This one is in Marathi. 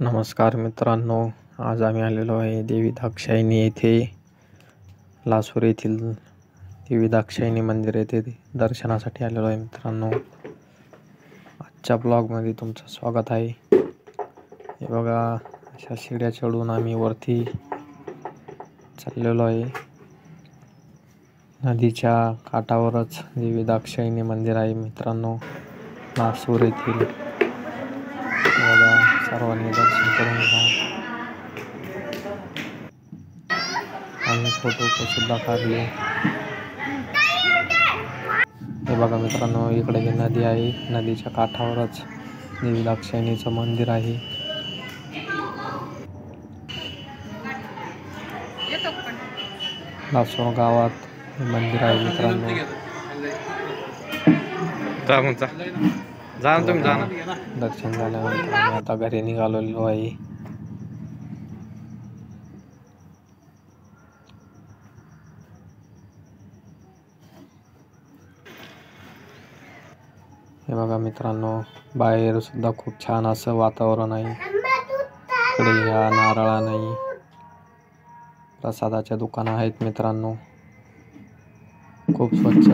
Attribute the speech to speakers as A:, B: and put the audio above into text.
A: नमस्कार मित्रांनो, आज आम्ही आलेलो आहे देवी दाक्षायणी येथे लासूर येथील देवी दाक्षायणी मंदिर येथे दर्शनासाठी आलेलो आहे मित्रांनो। आजच्या ब्लॉगमध्ये तुमचं स्वागत आहे। हे बघा, अशा शिड्या चढून आम्ही वरती चाललेलो आहे। नदीच्या काठावरच देवी दाक्षायणी मंदिर आहे मित्रांनो, लासूर येथील। बघा, सर्वांनी दर्शन करून घ्या। आम्ही फोटो सुद्धा काढले। हे बघा मित्रांनो, इकडे ही नदी आहे, नदीच्या काठावरच देवी दाक्षायणीचं मंदिर आहे। लासूर गावात हे मंदिर आहे मित्रांनो। दर्शन झाल्यानंतर आम्ही आता घरी निघालेलो आहे। हे बघा मित्रांनो, बाहेर सुद्धा खूप छान असं वातावरण आहे। इकडे ह्या नारळाने प्रसादाच्या दुकानं आहेत मित्रांनो, खूप स्वच्छ